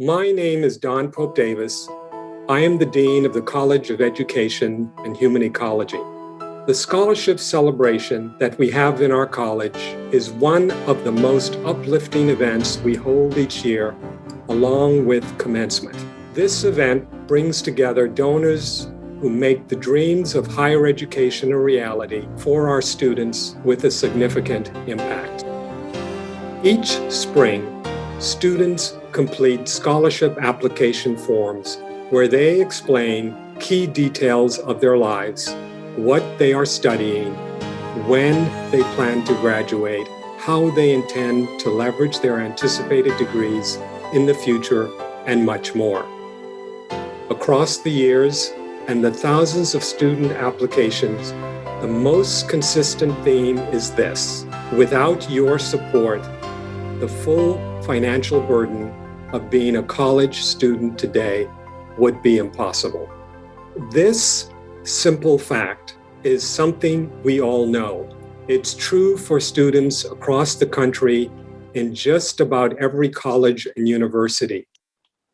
My name is Don Pope Davis. I am the Dean of the College of Education and Human Ecology. The scholarship celebration that we have in our college is one of the most uplifting events we hold each year, along with commencement. This event brings together donors who make the dreams of higher education a reality for our students with a significant impact. Each spring, students complete scholarship application forms where they explain key details of their lives, what they are studying, when they plan to graduate, how they intend to leverage their anticipated degrees in the future, and much more. Across the years and the thousands of student applications, the most consistent theme is this: without your support, the full financial burden of being a college student today would be impossible. This simple fact is something we all know. It's true for students across the country in just about every college and university.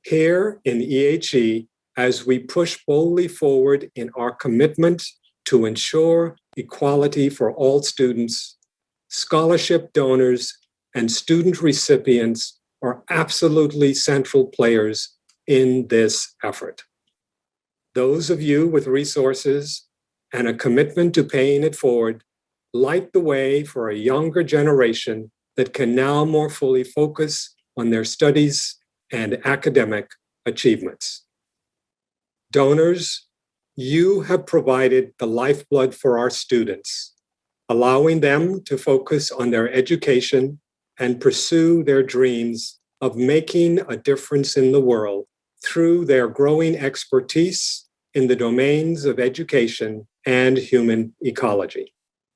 Here in EHE, as we push boldly forward in our commitment to ensure equality for all students, scholarship donors and student recipients are absolutely central players in this effort. Those of you with resources and a commitment to paying it forward light the way for a younger generation that can now more fully focus on their studies and academic achievements. Donors, you have provided the lifeblood for our students, allowing them to focus on their education and pursue their dreams of making a difference in the world through their growing expertise in the domains of education and human ecology.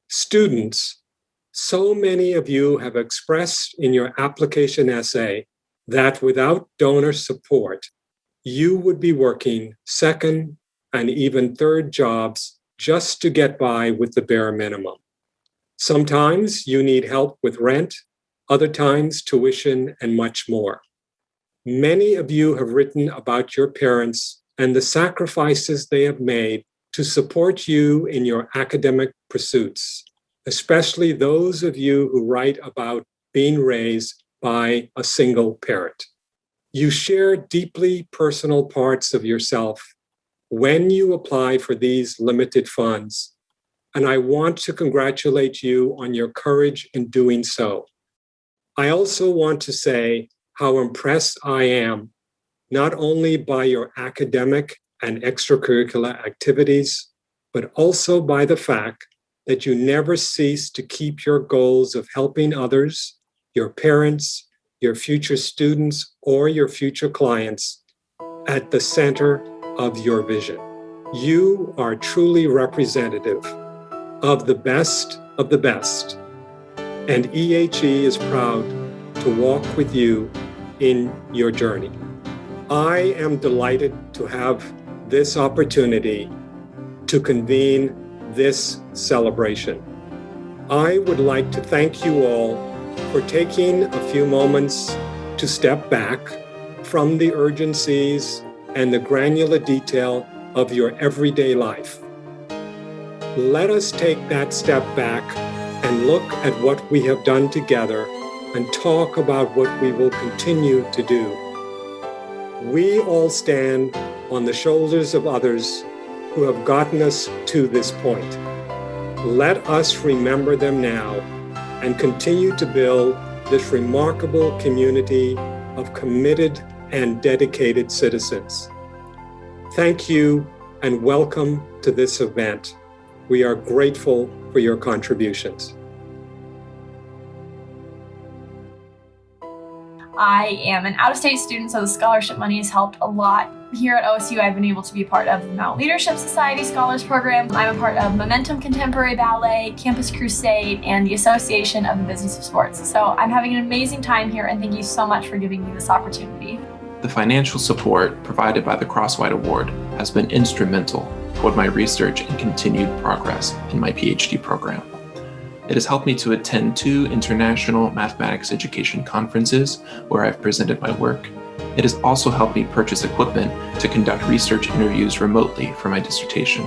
Students, so many of you have expressed in your application essay that without donor support, you would be working second and even third jobs just to get by with the bare minimum. Sometimes you need help with rent, other times tuition, and much more. Many of you have written about your parents and the sacrifices they have made to support you in your academic pursuits, especially those of you who write about being raised by a single parent. You share deeply personal parts of yourself when you apply for these limited funds, and I want to congratulate you on your courage in doing so. I also want to say how impressed I am, not only by your academic and extracurricular activities, but also by the fact that you never cease to keep your goals of helping others, your parents, your future students, or your future clients at the center of your vision. You are truly representative of the best, and EHE is proud to walk with you in your journey. I am delighted to have this opportunity to convene this celebration. I would like to thank you all for taking a few moments to step back from the urgencies and the granular detail of your everyday life. Let us take that step back and look at what we have done together and talk about what we will continue to do. We all stand on the shoulders of others who have gotten us to this point. Let us remember them now and continue to build this remarkable community of committed and dedicated citizens. Thank you and welcome to this event. We are grateful for your contributions. I am an out-of-state student, so the scholarship money has helped a lot. Here at OSU, I've been able to be part of the Mount Leadership Society Scholars Program. I'm a part of Momentum Contemporary Ballet, Campus Crusade, and the Association of the Business of Sports. So I'm having an amazing time here, and thank you so much for giving me this opportunity. The financial support provided by the Crosswhite Award has been instrumental toward my research and continued progress in my PhD program. It has helped me to attend 2 international mathematics education conferences where I've presented my work It has also helped me purchase equipment to conduct research interviews remotely for my dissertation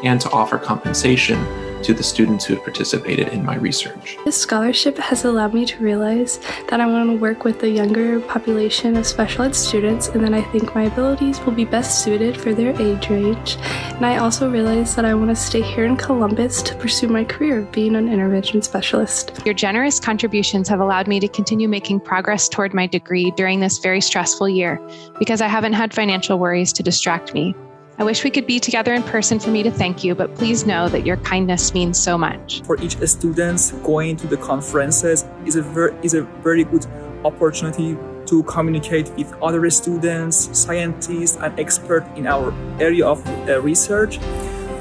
and to offer compensation to the students who have participated in my research. This scholarship has allowed me to realize that I want to work with the younger population of special ed students, and that I think my abilities will be best suited for their age range. And I also realized that I want to stay here in Columbus to pursue my career of being an intervention specialist. Your generous contributions have allowed me to continue making progress toward my degree during this very stressful year, because I haven't had financial worries to distract me. I wish we could be together in person for me to thank you, but please know that your kindness means so much. For each student, going to the conferences is a very good opportunity to communicate with other students, scientists, and experts in our area of research.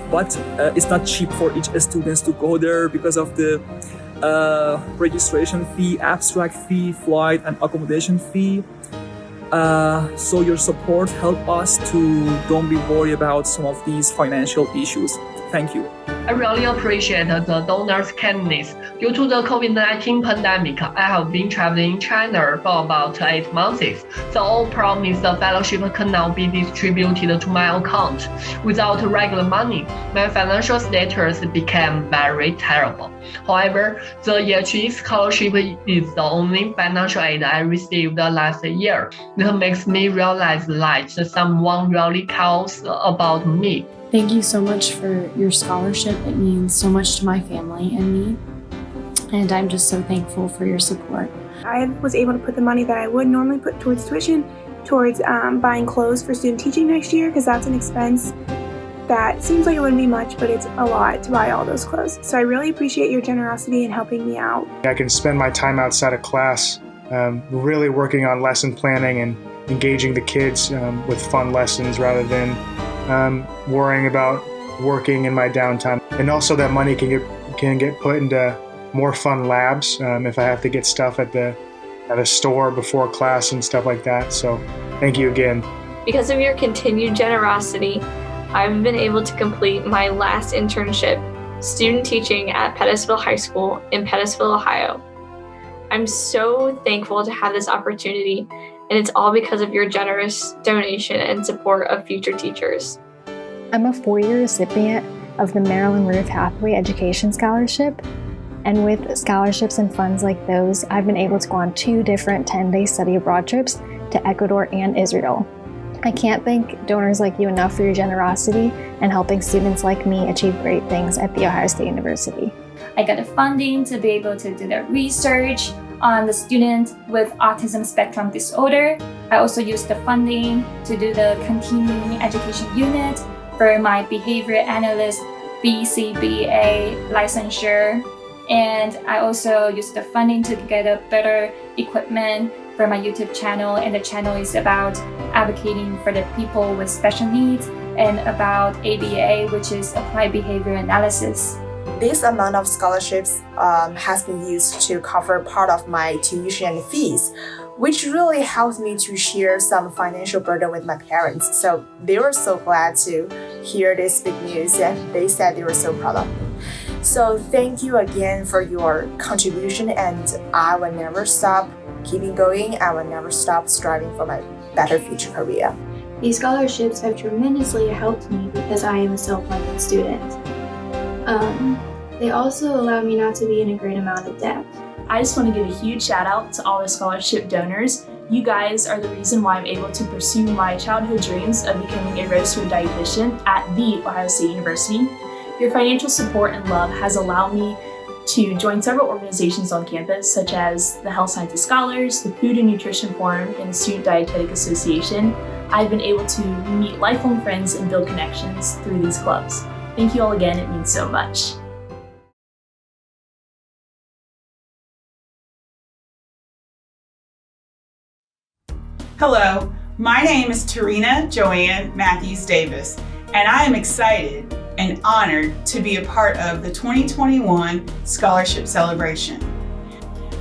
But it's not cheap for each student to go there because of the registration fee, abstract fee, flight, and accommodation fee. So your support help us to don't be worried about some of these financial issues. Thank you. I really appreciate the donors' kindness. Due to the COVID-19 pandemic, I have been traveling in China for about 8 months. The all promised fellowship can now be distributed to my account. Without regular money, my financial status became very terrible. However, the EHE scholarship is the only financial aid I received last year. That makes me realize that someone really cares about me. Thank you so much for your scholarship. It means so much to my family and me, and I'm just so thankful for your support. I was able to put the money that I would normally put towards tuition, towards buying clothes for student teaching next year, because that's an expense that seems like it wouldn't be much, but it's a lot to buy all those clothes. So I really appreciate your generosity in helping me out. I can spend my time outside of class really working on lesson planning and engaging the kids with fun lessons rather than worrying about working in my downtime. And also that money can get put into more fun labs if I have to get stuff at a store before class and stuff like that. So thank you again. Because of your continued generosity, I've been able to complete my last internship, student teaching at Pettisville High School in Pettisville, Ohio. I'm so thankful to have this opportunity, and it's all because of your generous donation and support of future teachers. I'm a 4-year recipient of the Marilyn Ruth Hathaway Education Scholarship, and with scholarships and funds like those, I've been able to go on 2 different 10-day study abroad trips to Ecuador and Israel. I can't thank donors like you enough for your generosity and helping students like me achieve great things at The Ohio State University. I got the funding to be able to do the research on the student with autism spectrum disorder. I also used the funding to do the continuing education unit for my behavior analyst BCBA licensure. And I also used the funding to get a better equipment for my YouTube channel, and the channel is about advocating for the people with special needs and about ABA, which is Applied Behavior Analysis. This amount of scholarships has been used to cover part of my tuition fees, which really helped me to share some financial burden with my parents. So they were so glad to hear this big news, and they said they were so proud of me. So thank you again for your contribution, and I will never stop keeping going. I will never stop striving for my better future career. These scholarships have tremendously helped me because I am a self-funded student. They also allow me not to be in a great amount of debt. I just want to give a huge shout out to all the scholarship donors. You guys are the reason why I'm able to pursue my childhood dreams of becoming a registered dietitian at The Ohio State University. Your financial support and love has allowed me to join several organizations on campus, such as the Health Sciences Scholars, the Food and Nutrition Forum, and the Student Dietetic Association. I've been able to meet lifelong friends and build connections through these clubs. Thank you all again, it means so much. Hello, my name is Tarina Joanne Matthews Davis, and I am excited and honored to be a part of the 2021 Scholarship Celebration.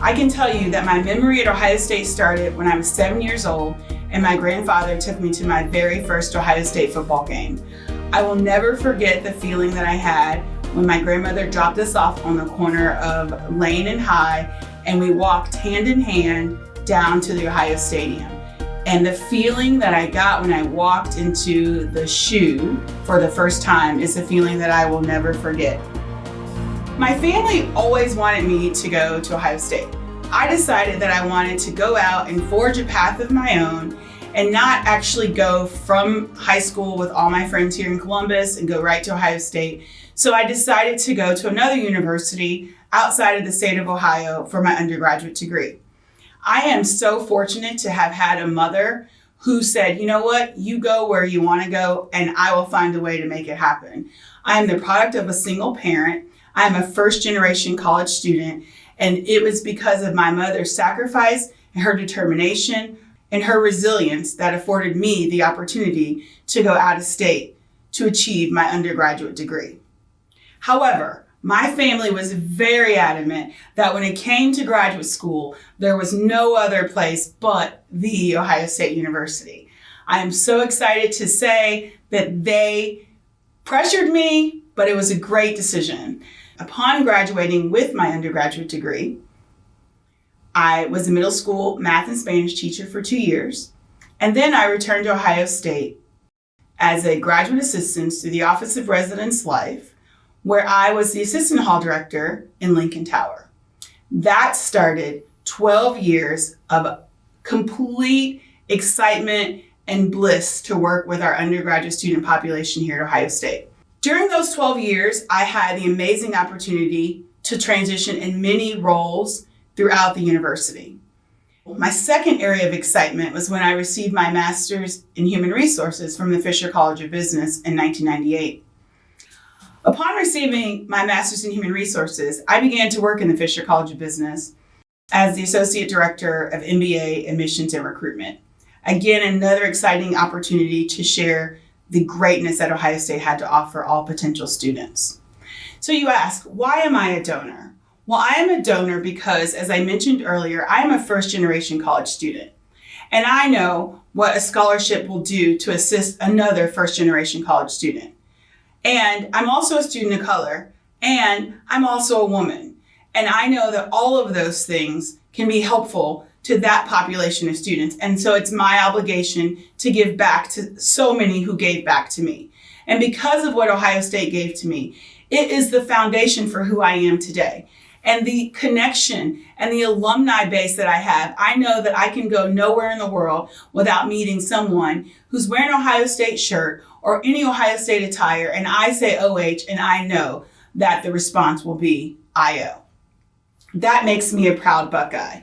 I can tell you that my memory at Ohio State started when I was 7 years old and my grandfather took me to my very first Ohio State football game. I will never forget the feeling that I had when my grandmother dropped us off on the corner of Lane and High, and we walked hand in hand down to the Ohio Stadium. And the feeling that I got when I walked into the shoe for the first time is a feeling that I will never forget. My family always wanted me to go to Ohio State. I decided that I wanted to go out and forge a path of my own and not actually go from high school with all my friends here in Columbus and go right to Ohio State. So I decided to go to another university outside of the state of Ohio for my undergraduate degree. I am so fortunate to have had a mother who said, you know what, you go where you want to go and I will find a way to make it happen. I am the product of a single parent. I am a first-generation college student, and it was because of my mother's sacrifice and her determination and her resilience that afforded me the opportunity to go out of state to achieve my undergraduate degree. However, my family was very adamant that when it came to graduate school, there was no other place but the Ohio State University. I am so excited to say that they pressured me, but it was a great decision. Upon graduating with my undergraduate degree, I was a middle school math and Spanish teacher for 2 years, and then I returned to Ohio State as a graduate assistant to the Office of Residence Life, where I was the assistant hall director in Lincoln Tower. That started 12 years of complete excitement and bliss to work with our undergraduate student population here at Ohio State. During those 12 years, I had the amazing opportunity to transition in many roles throughout the university. My second area of excitement was when I received my master's in human resources from the Fisher College of Business in 1998. Upon receiving my master's in human resources, I began to work in the Fisher College of Business as the associate director of MBA admissions and recruitment. Again, another exciting opportunity to share the greatness that Ohio State had to offer all potential students. So you ask, why am I a donor? Well, I am a donor because, as I mentioned earlier, I am a first-generation college student. And I know what a scholarship will do to assist another first-generation college student. And I'm also a student of color, and I'm also a woman. And I know that all of those things can be helpful to that population of students. And so it's my obligation to give back to so many who gave back to me. And because of what Ohio State gave to me, it is the foundation for who I am today. And the connection and the alumni base that I have, I know that I can go nowhere in the world without meeting someone who's wearing an Ohio State shirt or any Ohio State attire, and I say OH, and I know that the response will be IO. That makes me a proud Buckeye.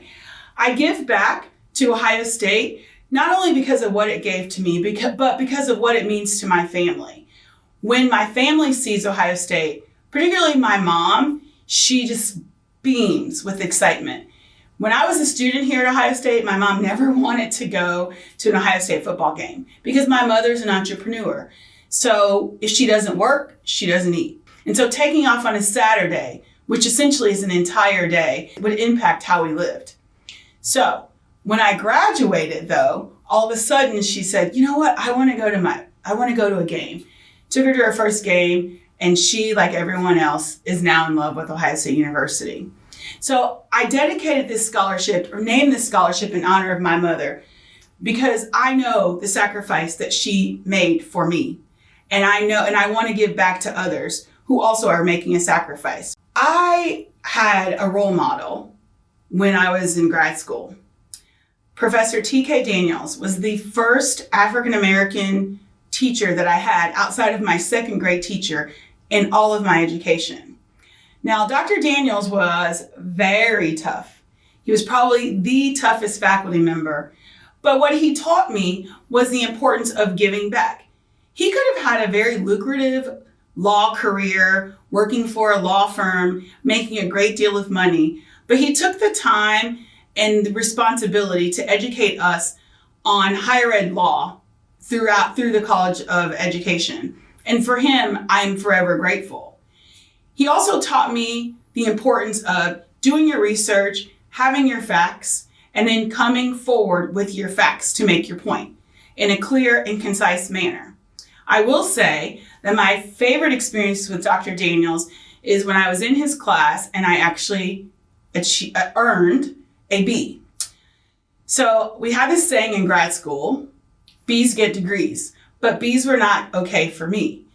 I give back to Ohio State not only because of what it gave to me, but because of what it means to my family. When my family sees Ohio State, particularly my mom, she just beams with excitement. When I was a student here at Ohio State, my mom never wanted to go to an Ohio State football game because my mother's an entrepreneur. So if she doesn't work, she doesn't eat. And so taking off on a Saturday, which essentially is an entire day, would impact how we lived. So when I graduated, though, all of a sudden she said, you know what, I want to go to a game. Took her to her first game, and she, like everyone else, is now in love with Ohio State University. So I dedicated this scholarship, or named this scholarship, in honor of my mother, because I know the sacrifice that she made for me. And I know, and I want to give back to others who also are making a sacrifice. I had a role model when I was in grad school. Professor T.K. Daniels was the first African-American teacher that I had outside of my second grade teacher in all of my education. Now, Dr. Daniels was very tough. He was probably the toughest faculty member, but what he taught me was the importance of giving back. He could have had a very lucrative law career, working for a law firm, making a great deal of money, but he took the time and the responsibility to educate us on higher ed law through the College of Education. And for him, I'm forever grateful. He also taught me the importance of doing your research, having your facts, and then coming forward with your facts to make your point in a clear and concise manner. I will say that my favorite experience with Dr. Daniels is when I was in his class and I actually earned a B. So we have this saying in grad school, B's get degrees, but B's were not okay for me.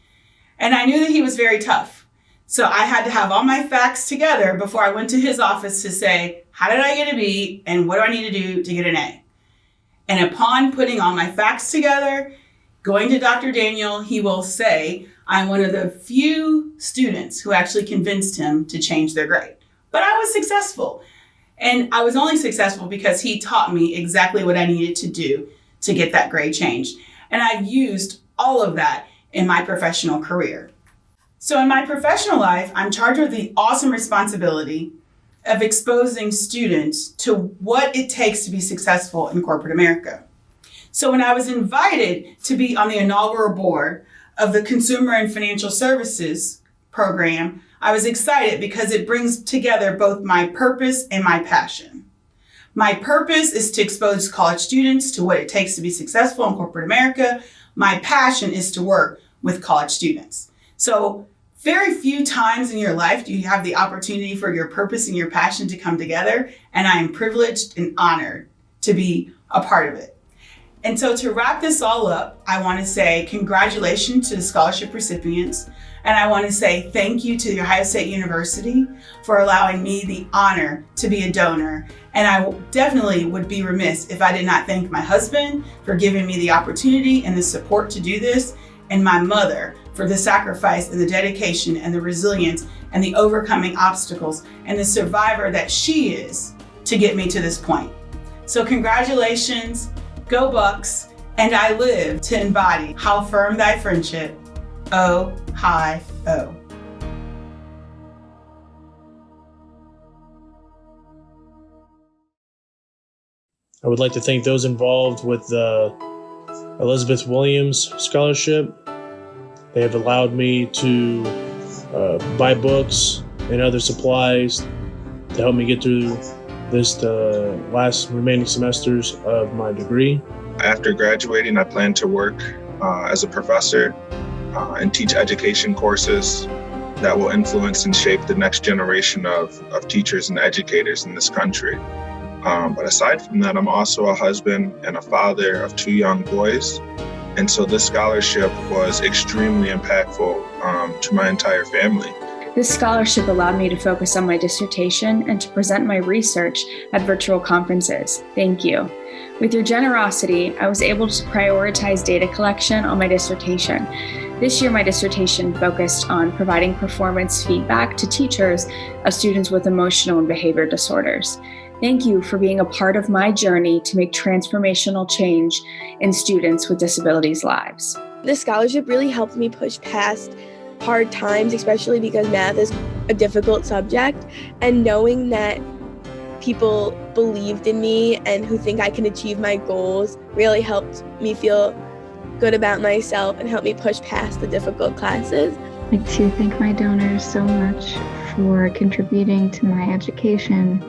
And I knew that he was very tough. So I had to have all my facts together before I went to his office to say, how did I get a B and what do I need to do to get an A? And upon putting all my facts together, going to Dr. Daniel, he will say, I'm one of the few students who actually convinced him to change their grade. But I was successful. And I was only successful because he taught me exactly what I needed to do to get that grade changed. And I've used all of that in my professional career. So in my professional life, I'm charged with the awesome responsibility of exposing students to what it takes to be successful in corporate America. So when I was invited to be on the inaugural board of the Consumer and Financial Services program, I was excited because it brings together both my purpose and my passion. My purpose is to expose college students to what it takes to be successful in corporate America. My passion is to work with college students. So very few times in your life do you have the opportunity for your purpose and your passion to come together, and I am privileged and honored to be a part of it. And so to wrap this all up, I want to say congratulations to the scholarship recipients, and I want to say thank you to The Ohio State University for allowing me the honor to be a donor. And I definitely would be remiss if I did not thank my husband for giving me the opportunity and the support to do this, and my mother for the sacrifice and the dedication and the resilience and the overcoming obstacles and the survivor that she is to get me to this point. So congratulations, go Bucks, and I live to embody how firm thy friendship, oh, hi, oh. I would like to thank those involved with the Elizabeth Williams Scholarship. They have allowed me to buy books and other supplies to help me get through the last remaining semesters of my degree. After graduating, I plan to work as a professor and teach education courses that will influence and shape the next generation of teachers and educators in this country. But aside from that, I'm also a husband and a father of 2 young boys. And so this scholarship was extremely impactful to my entire family. This scholarship allowed me to focus on my dissertation and to present my research at virtual conferences. Thank you. With your generosity, I was able to prioritize data collection on my dissertation. This year, my dissertation focused on providing performance feedback to teachers of students with emotional and behavior disorders. Thank you for being a part of my journey to make transformational change in students with disabilities' lives. This scholarship really helped me push past hard times, especially because math is a difficult subject, and knowing that people believed in me and who think I can achieve my goals really helped me feel good about myself and helped me push past the difficult classes. I'd like to thank my donors so much for contributing to my education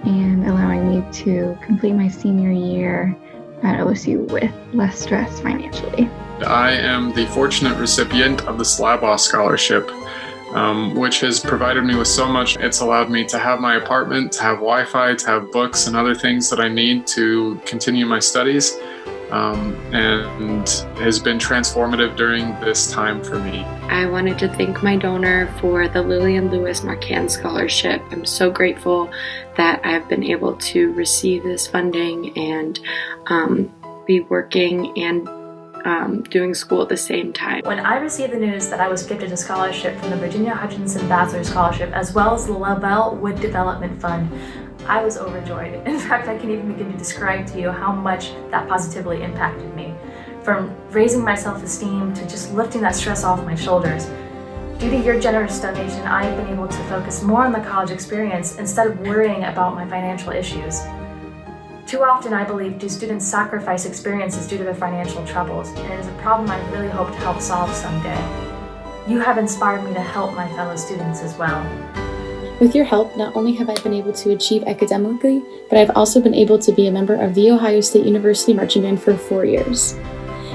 and allowing me to complete my senior year at OSU with less stress financially. I am the fortunate recipient of the Slabaugh Scholarship, which has provided me with so much. It's allowed me to have my apartment, to have Wi-Fi, to have books and other things that I need to continue my studies, and has been transformative during this time for me. I wanted to thank my donor for the Lillian Lewis Marquand Scholarship. I'm so grateful that I've been able to receive this funding and be working and doing school at the same time. When I received the news that I was gifted a scholarship from the Virginia Hutchinson Bachelor Scholarship as well as the Lavelle Wood Development Fund, I was overjoyed. In fact, I can't even begin to describe to you how much that positively impacted me. From raising my self-esteem to just lifting that stress off my shoulders. Due to your generous donation, I've been able to focus more on the college experience instead of worrying about my financial issues. Too often, I believe, do students sacrifice experiences due to their financial troubles, and it is a problem I really hope to help solve someday. You have inspired me to help my fellow students as well. With your help, not only have I been able to achieve academically, but I've also been able to be a member of the Ohio State University Marching Band for 4 years.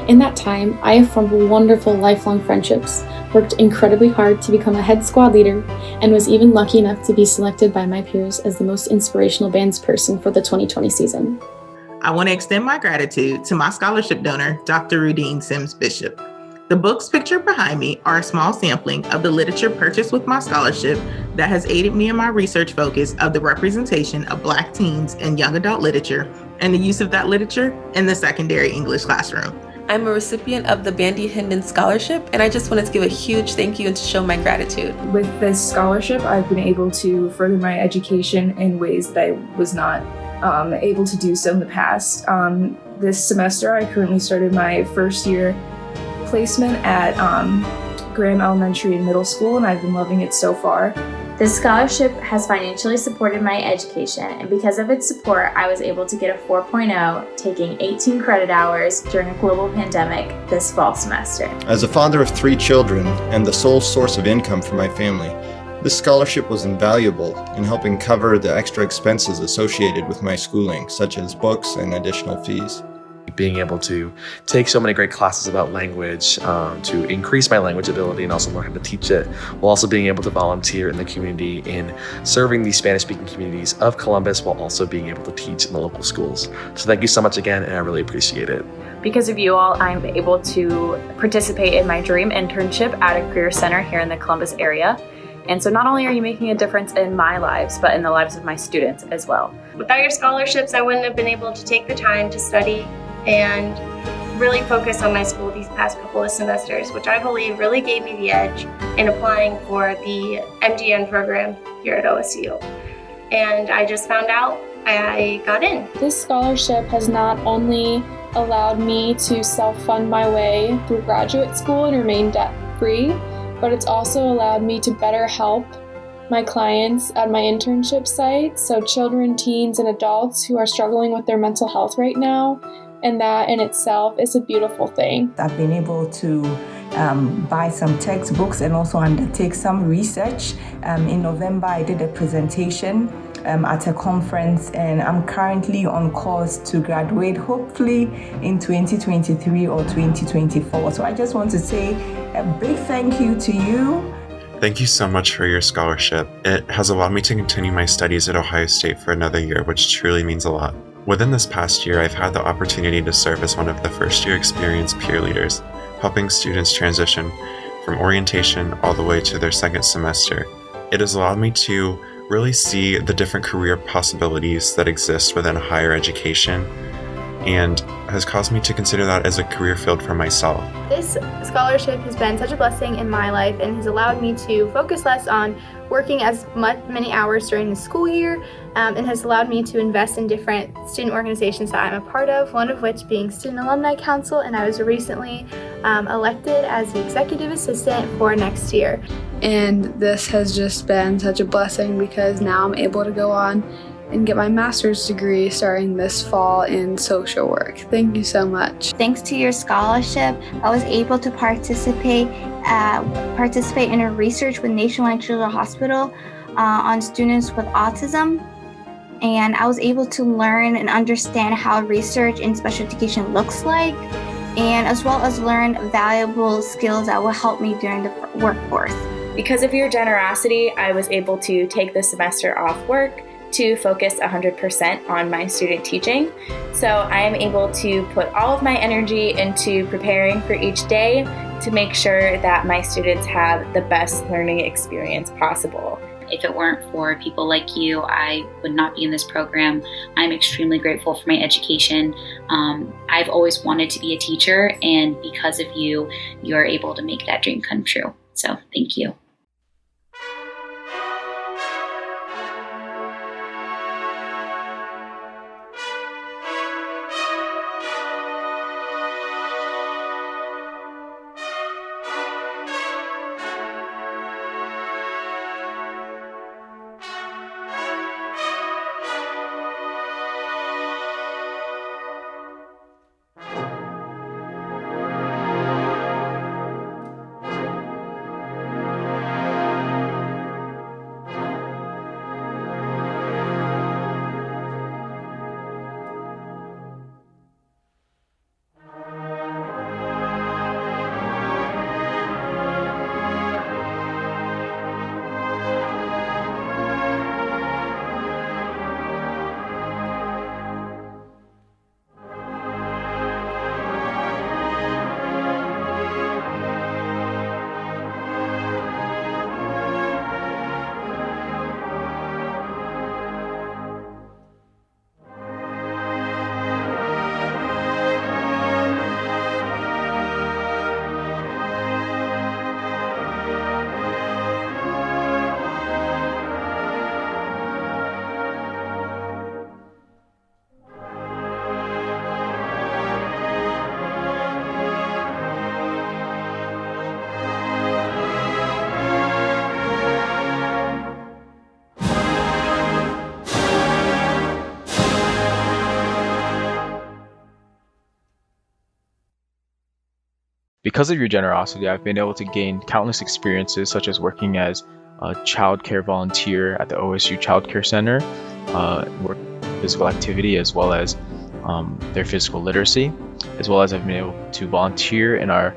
In that time, I have formed wonderful lifelong friendships, worked incredibly hard to become a head squad leader, and was even lucky enough to be selected by my peers as the most inspirational bands person for the 2020 season. I want to extend my gratitude to my scholarship donor, Dr. Rudine Sims Bishop. The books pictured behind me are a small sampling of the literature purchased with my scholarship that has aided me in my research focus of the representation of Black teens in young adult literature and the use of that literature in the secondary English classroom. I'm a recipient of the Bandy Hinden Scholarship, and I just wanted to give a huge thank you and to show my gratitude. With this scholarship, I've been able to further my education in ways that I was not able to do so in the past. This semester, I currently started my first year placement at Graham Elementary and Middle School, and I've been loving it so far. This scholarship has financially supported my education, and because of its support, I was able to get a 4.0, taking 18 credit hours during a global pandemic this fall semester. As a father of 3 children and the sole source of income for my family, this scholarship was invaluable in helping cover the extra expenses associated with my schooling, such as books and additional fees. Being able to take so many great classes about language to increase my language ability and also learn how to teach it, while also being able to volunteer in the community in serving the Spanish-speaking communities of Columbus while also being able to teach in the local schools. So thank you so much again, and I really appreciate it. Because of you all, I'm able to participate in my dream internship at a career center here in the Columbus area. And so not only are you making a difference in my lives, but in the lives of my students as well. Without your scholarships, I wouldn't have been able to take the time to study and really focus on my school these past couple of semesters, which I believe really gave me the edge in applying for the MDN program here at OSU. And I just found out I got in. This scholarship has not only allowed me to self-fund my way through graduate school and remain debt-free, but it's also allowed me to better help my clients at my internship site, so children, teens, and adults who are struggling with their mental health right now. And that in itself is a beautiful thing. I've been able to buy some textbooks and also undertake some research. In November, I did a presentation at a conference, and I'm currently on course to graduate, hopefully in 2023 or 2024. So I just want to say a big thank you to you. Thank you so much for your scholarship. It has allowed me to continue my studies at Ohio State for another year, which truly means a lot. Within this past year, I've had the opportunity to serve as one of the first-year experienced peer leaders, helping students transition from orientation all the way to their second semester. It has allowed me to really see the different career possibilities that exist within higher education and has caused me to consider that as a career field for myself. This scholarship has been such a blessing in my life and has allowed me to focus less on working as many hours during the school year, and has allowed me to invest in different student organizations that I'm a part of, one of which being Student Alumni Council, and I was recently elected as the executive assistant for next year. And this has just been such a blessing because now I'm able to go on and get my master's degree starting this fall in social work. Thank you so much. Thanks to your scholarship, I was able to participate in a research with Nationwide Children's Hospital on students with autism. And I was able to learn and understand how research in special education looks like, and as well as learn valuable skills that will help me during the workforce. Because of your generosity, I was able to take this semester off work to focus 100% on my student teaching. So I am able to put all of my energy into preparing for each day to make sure that my students have the best learning experience possible. If it weren't for people like you, I would not be in this program. I'm extremely grateful for my education. I've always wanted to be a teacher, and because of you, you're able to make that dream come true. So thank you. Because of your generosity, I've been able to gain countless experiences, such as working as a child care volunteer at the OSU Child Care Center, work physical activity as well as their physical literacy, as well as I've been able to volunteer in our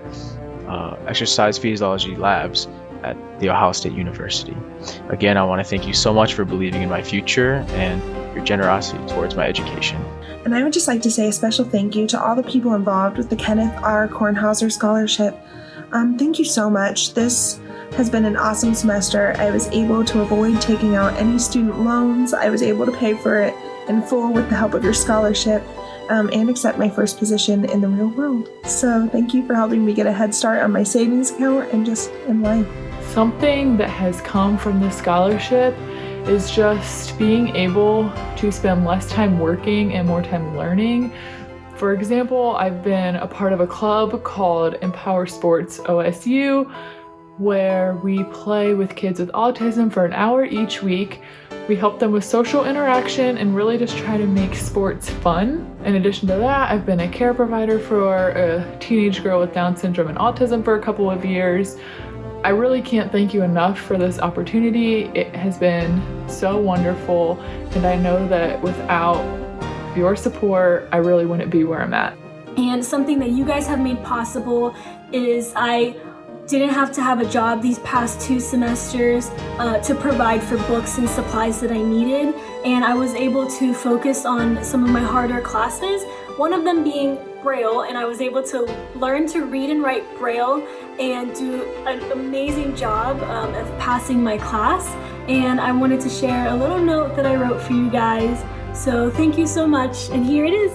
exercise physiology labs at The Ohio State University. Again, I want to thank you so much for believing in my future and your generosity towards my education. And I would just like to say a special thank you to all the people involved with the Kenneth R. Kornhauser Scholarship. Thank you so much. This has been an awesome semester. I was able to avoid taking out any student loans. I was able to pay for it in full with the help of your scholarship, and accept my first position in the real world. So thank you for helping me get a head start on my savings account and just in life. Something that has come from this scholarship is just being able to spend less time working and more time learning. For example, I've been a part of a club called Empower Sports OSU, where we play with kids with autism for an hour each week. We help them with social interaction and really just try to make sports fun. In addition to that, I've been a care provider for a teenage girl with Down syndrome and autism for a couple of years. I really can't thank you enough for this opportunity. It has been so wonderful, and I know that without your support, I really wouldn't be where I'm at. And something that you guys have made possible is I didn't have to have a job these past 2 semesters to provide for books and supplies that I needed, and I was able to focus on some of my harder classes, one of them being Braille, and I was able to learn to read and write Braille and do an amazing job of passing my class. And I wanted to share a little note that I wrote for you guys, so thank you so much, and here it is.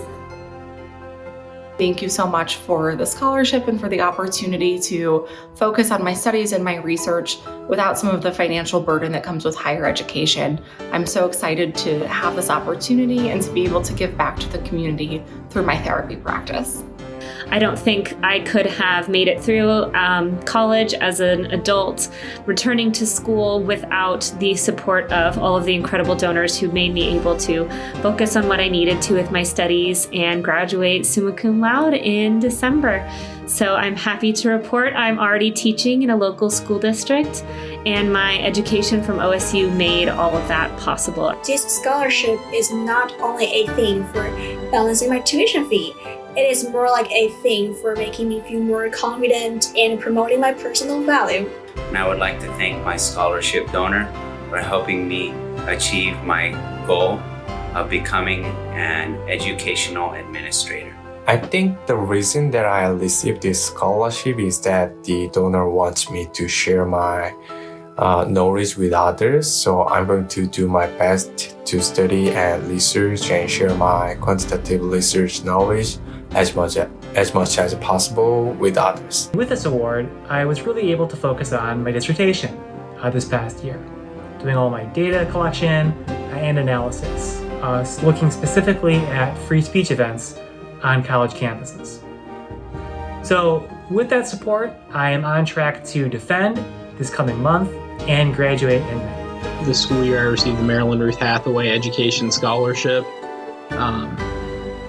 Thank you so much for the scholarship and for the opportunity to focus on my studies and my research without some of the financial burden that comes with higher education. I'm so excited to have this opportunity and to be able to give back to the community through my therapy practice. I don't think I could have made it through college as an adult, returning to school without the support of all of the incredible donors who made me able to focus on what I needed to with my studies and graduate summa cum laude in December. So I'm happy to report I'm already teaching in a local school district, and my education from OSU made all of that possible. This scholarship is not only a thing for balancing my tuition fee, it is more like a thing for making me feel more confident and promoting my personal value. And I would like to thank my scholarship donor for helping me achieve my goal of becoming an educational administrator. I think the reason that I received this scholarship is that the donor wants me to share my knowledge with others. So I'm going to do my best to study and research and share my quantitative research knowledge as much as possible with others. With this award, I was really able to focus on my dissertation this past year, doing all my data collection and analysis, looking specifically at free speech events on college campuses. So with that support, I am on track to defend this coming month and graduate in May. This school year I received the Maryland Ruth Hathaway Education Scholarship.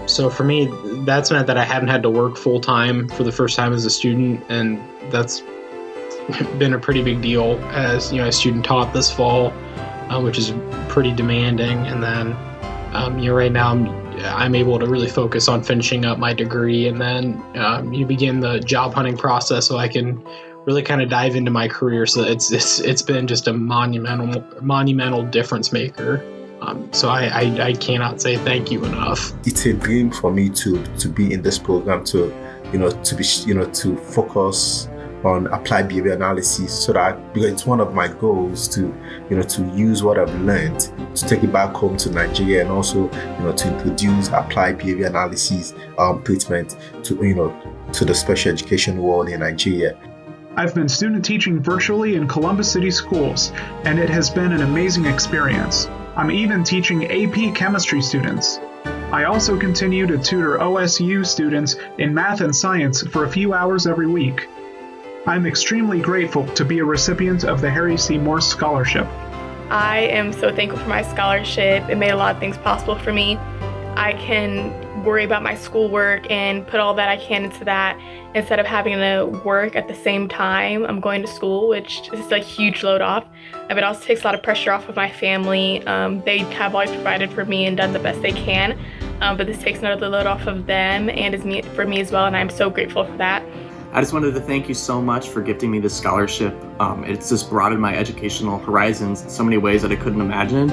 So for me, that's meant that I haven't had to work full time for the first time as a student, and that's been a pretty big deal as a student taught this fall, which is pretty demanding. And then right now I'm able to really focus on finishing up my degree, and then you begin the job hunting process so I can really kind of dive into my career. So it's been just a monumental difference maker. So I cannot say thank you enough. It's a dream for me to be in this program, to focus on applied behavior analysis, so that, because it's one of my goals to use what I've learned to take it back home to Nigeria, and also to introduce applied behavior analysis treatment to the special education world in Nigeria. I've been student teaching virtually in Columbus City schools, and it has been an amazing experience. I'm even teaching AP chemistry students. I also continue to tutor OSU students in math and science for a few hours every week. I'm extremely grateful to be a recipient of the Harry C. Morse Scholarship. I am so thankful for my scholarship. It made a lot of things possible for me. I can worry about my schoolwork and put all that I can into that instead of having to work at the same time I'm going to school, which is a huge load off. It also takes a lot of pressure off of my family. They have always provided for me and done the best they can, but this takes another load off of them and is for me as well, and I'm so grateful for that. I just wanted to thank you so much for gifting me this scholarship. It's just broadened my educational horizons in so many ways that I couldn't imagine.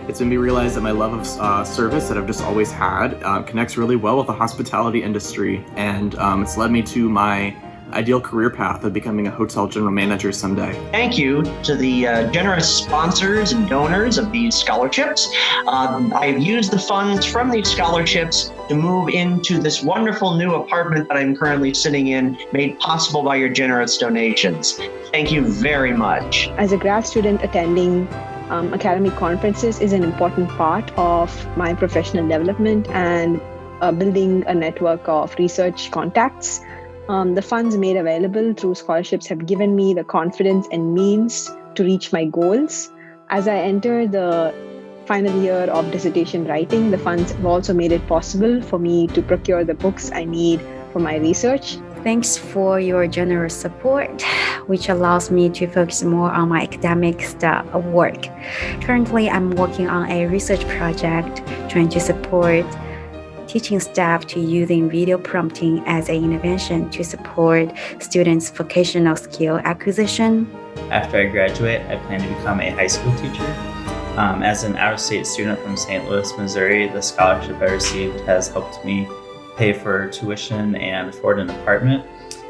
It's made me realize that my love of service that I've just always had connects really well with the hospitality industry, and it's led me to my ideal career path of becoming a hotel general manager someday. Thank you to the generous sponsors and donors of these scholarships. I've used the funds from these scholarships to move into this wonderful new apartment that I'm currently sitting in, made possible by your generous donations. Thank you very much. As a grad student, attending academic conferences is an important part of my professional development and building a network of research contacts. The funds made available through scholarships have given me the confidence and means to reach my goals. As I enter the final year of dissertation writing, the funds have also made it possible for me to procure the books I need for my research. Thanks for your generous support, which allows me to focus more on my academic work. Currently, I'm working on a research project trying to support teaching staff to using video prompting as an intervention to support students' vocational skill acquisition. After I graduate, I plan to become a high school teacher. As an out-of-state student from St. Louis, Missouri, the scholarship I received has helped me pay for tuition and afford an apartment.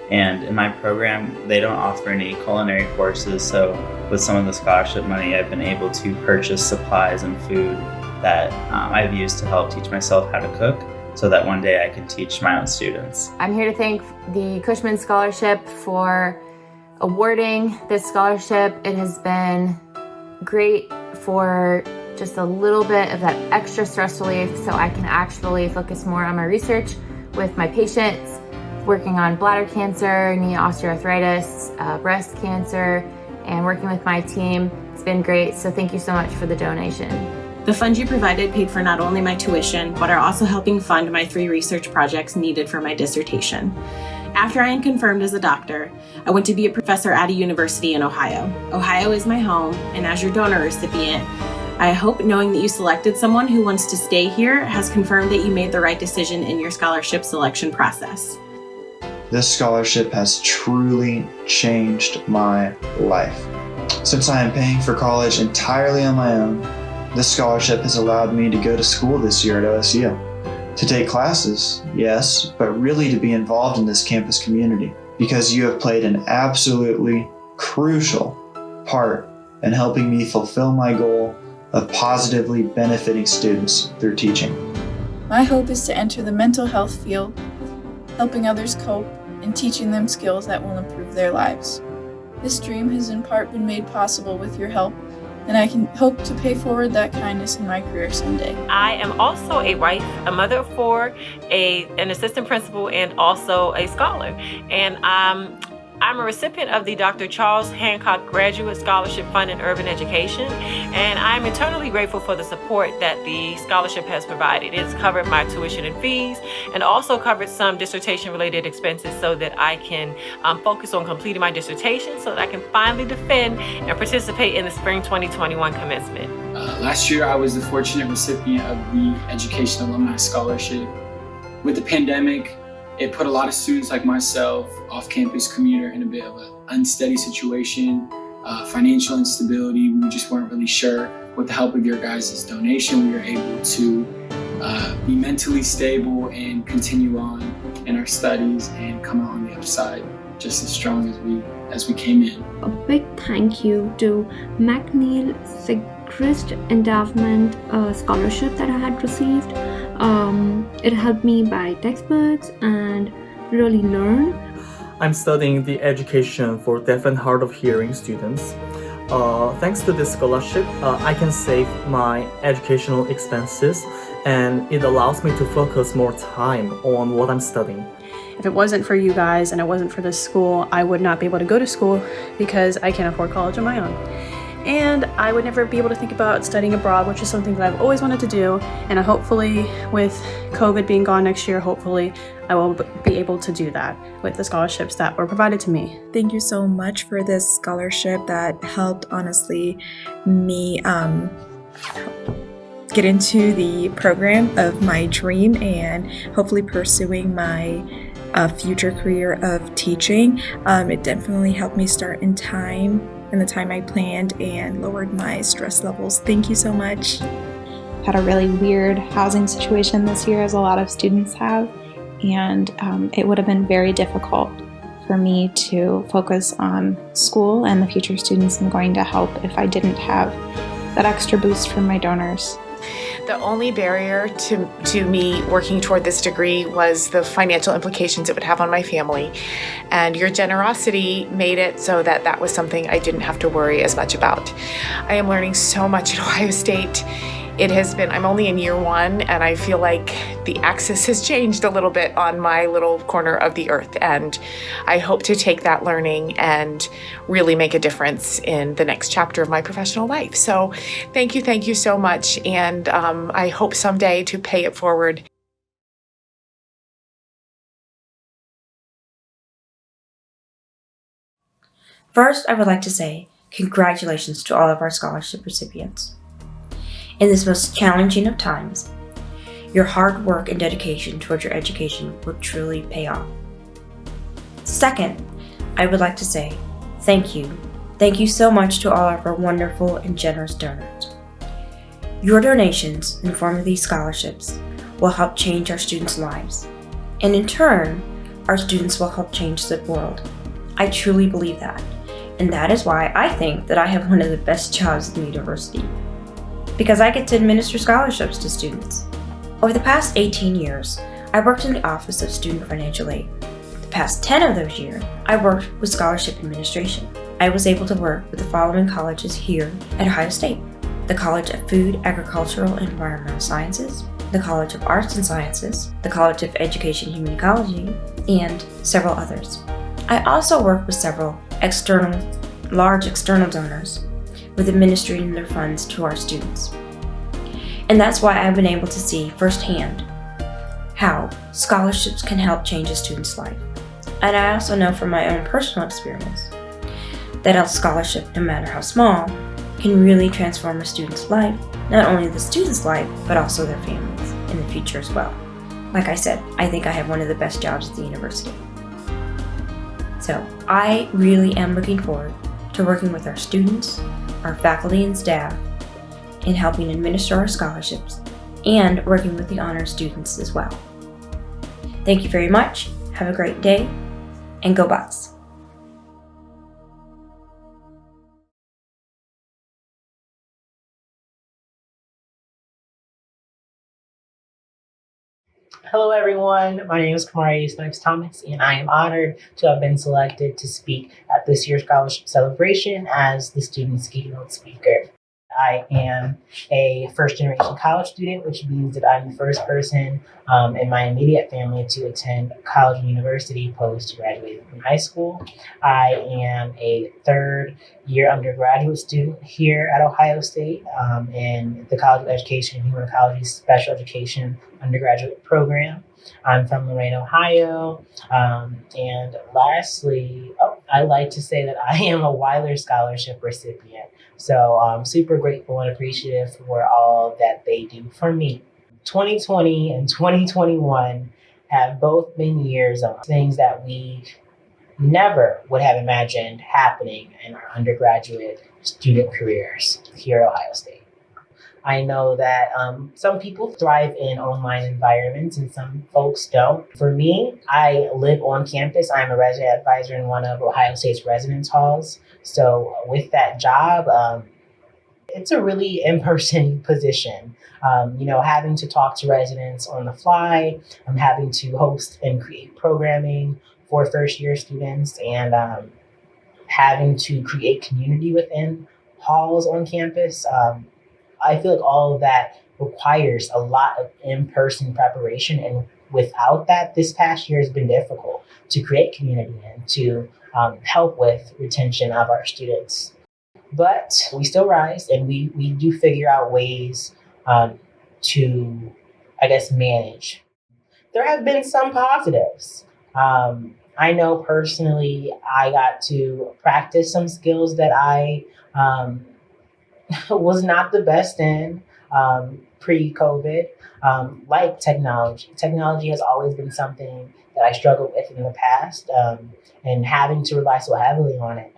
And in my program, they don't offer any culinary courses, so with some of the scholarship money, I've been able to purchase supplies and food that I've used to help teach myself how to cook, so that one day I can teach my own students. I'm here to thank the Cushman Scholarship for awarding this scholarship. It has been great for just a little bit of that extra stress relief so I can actually focus more on my research with my patients, working on bladder cancer, knee osteoarthritis, breast cancer, and working with my team. It's been great, so thank you so much for the donation. The funds you provided paid for not only my tuition, but are also helping fund my 3 research projects needed for my dissertation. After I am confirmed as a doctor, I want to be a professor at a university in Ohio. Ohio is my home, and as your donor recipient, I hope knowing that you selected someone who wants to stay here has confirmed that you made the right decision in your scholarship selection process. This scholarship has truly changed my life. Since I am paying for college entirely on my own, this scholarship has allowed me to go to school this year at OSU. To take classes, yes, but really to be involved in this campus community, because you have played an absolutely crucial part in helping me fulfill my goal of positively benefiting students through teaching. My hope is to enter the mental health field, helping others cope and teaching them skills that will improve their lives. This dream has in part been made possible with your help, and I can hope to pay forward that kindness in my career someday. I am also a wife, a mother of 4, an assistant principal, and also a scholar. And I'm a recipient of the Dr. Charles Hancock Graduate Scholarship Fund in Urban Education, and I'm eternally grateful for the support that the scholarship has provided. It's covered my tuition and fees, and also covered some dissertation-related expenses so that I can focus on completing my dissertation so that I can finally defend and participate in the spring 2021 commencement. Last year, I was the fortunate recipient of the Education Alumni Scholarship. With the pandemic, it put a lot of students like myself, off-campus commuter, in a bit of an unsteady situation, financial instability. We just weren't really sure. With the help of your guys' donation, we were able to be mentally stable and continue on in our studies and come out on the other side just as strong as we came in. A big thank you to McNeil Sigrist Endowment Scholarship that I had received. It helped me buy textbooks and really learn. I'm studying the education for deaf and hard of hearing students. Thanks to this scholarship, I can save my educational expenses, and it allows me to focus more time on what I'm studying. If it wasn't for you guys and it wasn't for this school, I would not be able to go to school because I can't afford college on my own. and I would never be able to think about studying abroad, which is something that I've always wanted to do. And hopefully with COVID being gone next year, hopefully I will be able to do that with the scholarships that were provided to me. Thank you so much for this scholarship that helped, honestly, me get into the program of my dream and hopefully pursuing my future career of teaching. It definitely helped me start in the time I planned, and lowered my stress levels. Thank you so much. Had a really weird housing situation this year, as a lot of students have, and it would have been very difficult for me to focus on school and the future students I'm going to help if I didn't have that extra boost from my donors. The only barrier to me working toward this degree was the financial implications it would have on my family. And your generosity made it so that that was something I didn't have to worry as much about. I am learning so much at Ohio State. I'm only in year one, and I feel like the axis has changed a little bit on my little corner of the earth. And I hope to take that learning and really make a difference in the next chapter of my professional life. So thank you so much. And I hope someday to pay it forward. First, I would like to say congratulations to all of our scholarship recipients. In this most challenging of times, your hard work and dedication towards your education will truly pay off. Second, I would like to say thank you. Thank you so much to all of our wonderful and generous donors. Your donations in the form of these scholarships will help change our students' lives. And in turn, our students will help change the world. I truly believe that. And that is why I think that I have one of the best jobs in the university, because I get to administer scholarships to students. Over the past 18 years, I worked in the Office of Student Financial Aid. The past 10 of those years, I worked with scholarship administration. I was able to work with the following colleges here at Ohio State: the College of Food, Agricultural, and Environmental Sciences, the College of Arts and Sciences, the College of Education and Human Ecology, and several others. I also worked with several large external donors with administering their funds to our students. And that's why I've been able to see firsthand how scholarships can help change a student's life. And I also know from my own personal experience that a scholarship, no matter how small, can really transform a student's life, not only the student's life, but also their families in the future as well. Like I said, I think I have one of the best jobs at the university. So I really am looking forward to working with our students, our faculty and staff, in helping administer our scholarships, and working with the honor students as well. Thank you very much, have a great day, and go Bucks! Hello everyone, my name is Kamari Snipes Thomas, and I am honored to have been selected to speak at this year's scholarship celebration as the student's keynote speaker. I am a first-generation college student, which means that I'm the first person in my immediate family to attend college and university post-graduating from high school. I am a third-year undergraduate student here at Ohio State in the College of Education and Human Ecology Special Education undergraduate program. I'm from Lorain, Ohio. And lastly, I like to say that I am a Weiler Scholarship recipient. So I'm super grateful and appreciative for all that they do for me. 2020 and 2021 have both been years of things that we never would have imagined happening in our undergraduate student careers here at Ohio State. I know that some people thrive in online environments and some folks don't. For me, I live on campus. I'm a resident advisor in one of Ohio State's residence halls. So with that job, it's a really in-person position. Having to talk to residents on the fly, having to host and create programming for first-year students, and having to create community within halls on campus. I feel like all of that requires a lot of in-person preparation, and without that, this past year has been difficult to create community and to help with retention of our students. But we still rise, and we do figure out ways to, I guess, manage. There have been some positives. I know personally I got to practice some skills that I was not the best in pre-COVID, like technology. Technology has always been something that I struggled with in the past, and having to rely so heavily on it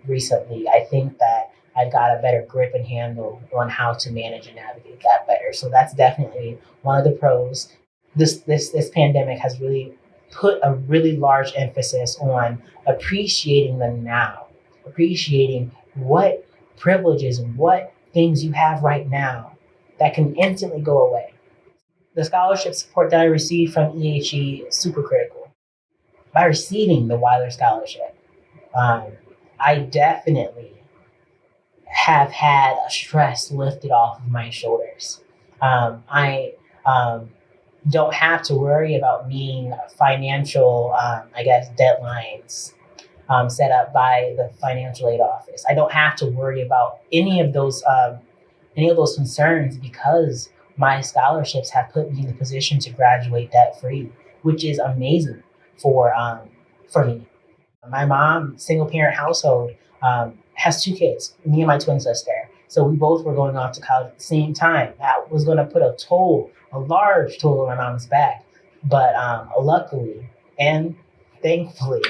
recently, I think that I've got a better grip and handle on how to manage and navigate that better. So that's definitely one of the pros. This pandemic has really put a really large emphasis on appreciating the now, appreciating what privileges and what things you have right now that can instantly go away. The scholarship support that I received from EHE is super critical. By receiving the Weiler Scholarship, I definitely have had a stress lifted off of my shoulders. I don't have to worry about meeting financial, deadlines set up by the financial aid office. I don't have to worry about any of those concerns because my scholarships have put me in the position to graduate debt free, which is amazing for me. My mom, single parent household, has 2 kids, me and my twin sister. So we both were going off to college at the same time. That was going to put a large toll on my mom's back. But luckily and thankfully,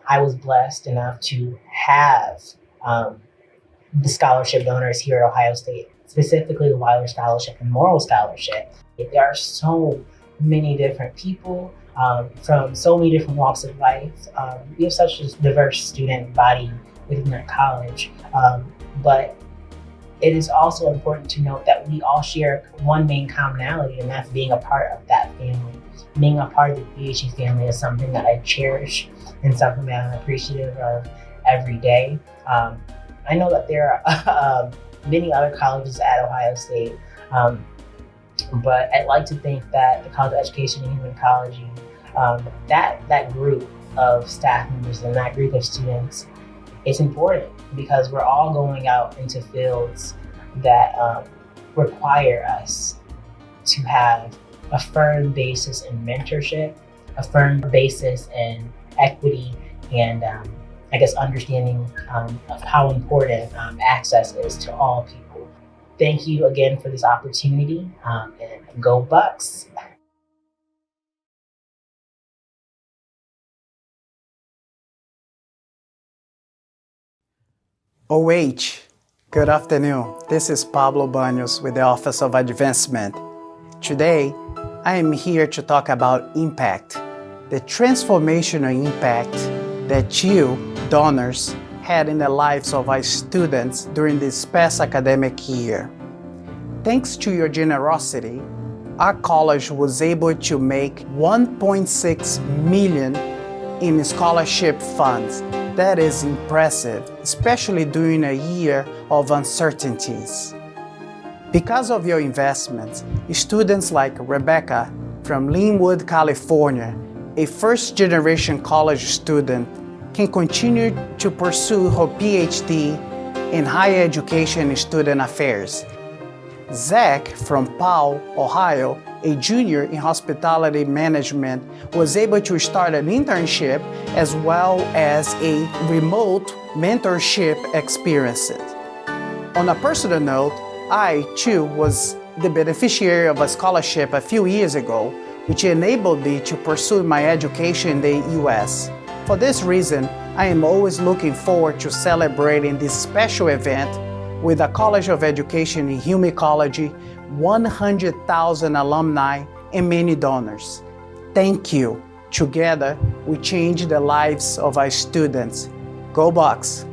I was blessed enough to have the scholarship donors here at Ohio State, specifically the Weiler Scholarship and Moral Scholarship. There are so many different people from so many different walks of life. We have such a diverse student body within our college, but it is also important to note that we all share one main commonality, and that's being a part of that family. Being a part of the EHE family is something that I cherish and something that I'm appreciative of every day. I know that there are many other colleges at Ohio State, but I'd like to think that the College of Education and Human Ecology, that group of staff members and that group of students, it's important because we're all going out into fields that require us to have a firm basis in mentorship, a firm basis in equity, and understanding of how important access is to all people. Thank you again for this opportunity, and go Bucks! OH, good afternoon. This is Pablo Baños with the Office of Advancement. Today, I am here to talk about impact, the transformational impact that you, donors, had in the lives of our students during this past academic year. Thanks to your generosity, our college was able to make $1.6 million in scholarship funds. That is impressive, especially during a year of uncertainties. Because of your investments, students like Rebecca from Linwood, California, a first-generation college student, can continue to pursue her PhD in higher education and student affairs. Zach from Powell, Ohio, a junior in hospitality management, was able to start an internship as well as a remote mentorship experiences. On a personal note, I too was the beneficiary of a scholarship a few years ago, which enabled me to pursue my education in the US. For this reason, I am always looking forward to celebrating this special event with the College of Education in Human Ecology, 100,000 alumni, and many donors. Thank you. Together, we change the lives of our students. Go Bucks!